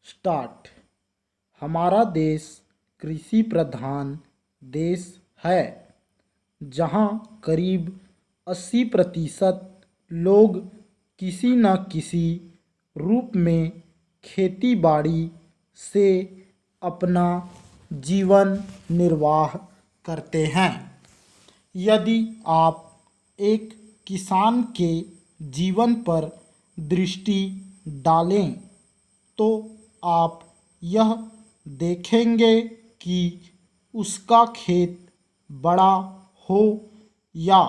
Start. हमारा देश कृषि प्रधान देश है, जहां करीब 80% लोग किसी न किसी रूप में खेती बाड़ी से अपना जीवन निर्वाह करते हैं। यदि आप एक किसान के जीवन पर दृष्टि डालें तो आप यह देखेंगे कि उसका खेत बड़ा हो या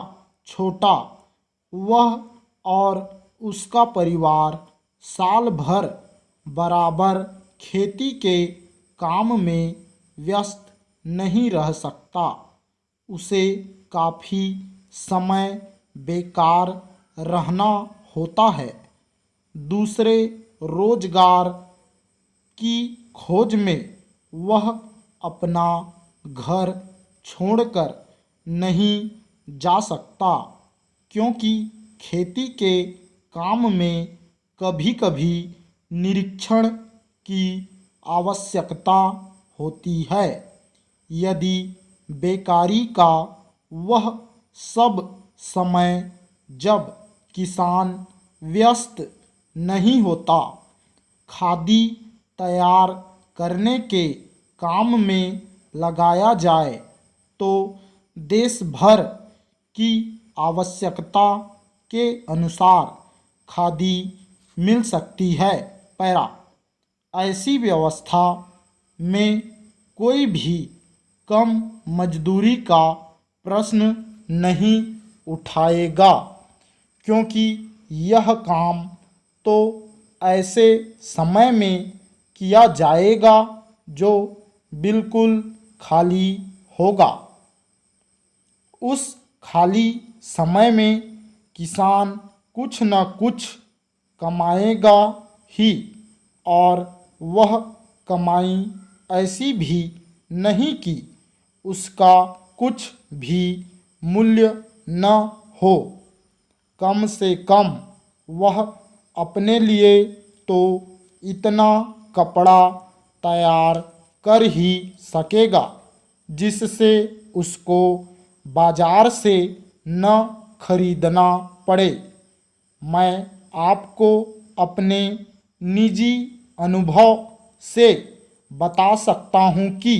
छोटा, वह और उसका परिवार साल भर बराबर खेती के काम में व्यस्त नहीं रह सकता। उसे काफ़ी समय बेकार रहना होता है, दूसरे रोजगार की खोज में वह अपना घर छोड़कर नहीं जा सकता, क्योंकि खेती के काम में कभी-कभी निरीक्षण की आवश्यकता होती है। यदि बेकारी का वह सब समय जब किसान व्यस्त नहीं होता, खादी तैयार करने के काम में लगाया जाए तो देश भर की आवश्यकता के अनुसार खादी मिल सकती है। पैरा ऐसी व्यवस्था में कोई भी कम मजदूरी का प्रश्न नहीं उठाएगा, क्योंकि यह काम तो ऐसे समय में किया जाएगा जो बिल्कुल खाली होगा। उस खाली समय में किसान कुछ न कुछ कमाएगा ही, और वह कमाई ऐसी भी नहीं कि उसका कुछ भी मूल्य न हो। कम से कम वह अपने लिए तो इतना कपड़ा तैयार कर ही सकेगा जिससे उसको बाजार से न खरीदना पड़े। मैं आपको अपने निजी अनुभव से बता सकता हूँ कि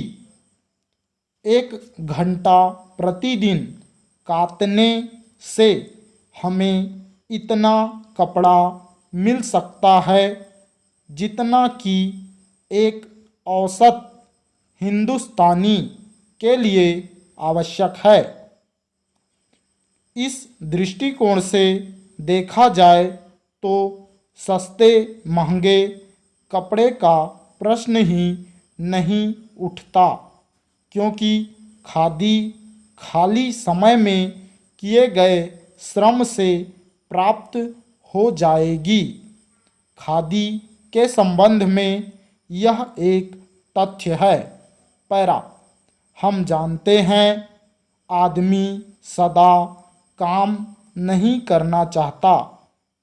1 घंटा प्रतिदिन काटने से हमें इतना कपड़ा मिल सकता है जितना कि एक औसत हिंदुस्तानी के लिए आवश्यक है। इस दृष्टिकोण से देखा जाए तो सस्ते महंगे कपड़े का प्रश्न ही नहीं उठता, क्योंकि खादी खाली समय में किए गए श्रम से प्राप्त हो जाएगी। खादी के संबंध में यह एक तथ्य है। पैरा हम जानते हैं, आदमी सदा काम नहीं करना चाहता,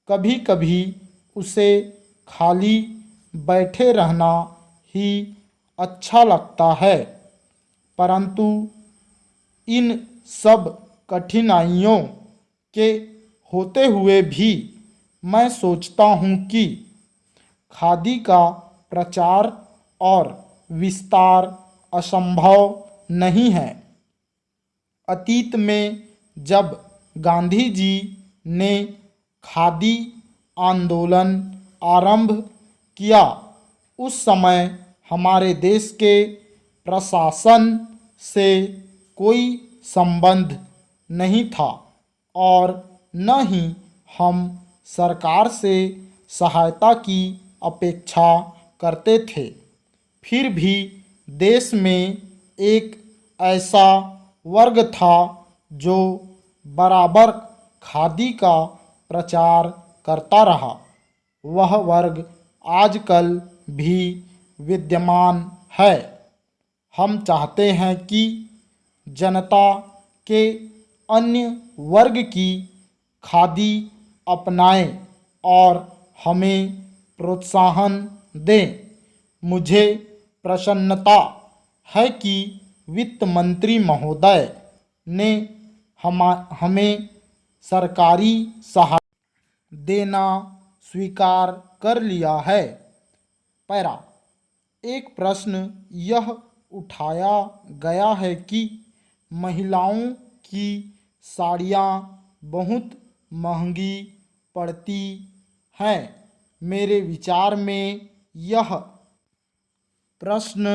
कभी कभी उसे खाली बैठे रहना ही अच्छा लगता है। परंतु इन सब कठिनाइयों के होते हुए भी मैं सोचता हूँ कि खादी का प्रचार और विस्तार असंभव नहीं है। अतीत में जब गांधी जी ने खादी आंदोलन आरंभ किया, उस समय हमारे देश के प्रशासन से कोई संबंध नहीं था और न ही हम सरकार से सहायता की अपेक्षा करते थे। फिर भी देश में एक ऐसा वर्ग था जो बराबर खादी का प्रचार करता रहा। वह वर्ग आजकल भी विद्यमान है। हम चाहते हैं कि जनता के अन्य वर्ग की खादी अपनाएं और हमें प्रोत्साहन दें। मुझे प्रसन्नता है कि वित्त मंत्री महोदय ने हमें सरकारी सहायता देना स्वीकार कर लिया है। पैरा। एक प्रश्न यह उठाया गया है कि महिलाओं की साड़ियाँ बहुत महंगी पड़ती हैं। मेरे विचार में यह प्रश्न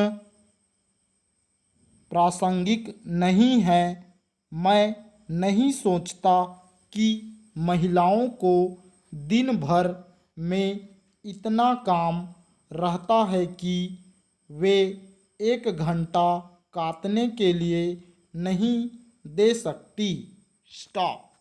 प्रासंगिक नहीं है। मैं नहीं सोचता कि महिलाओं को दिन भर में इतना काम रहता है कि वे 1 घंटा काटने के लिए नहीं दे सकती। स्टॉप।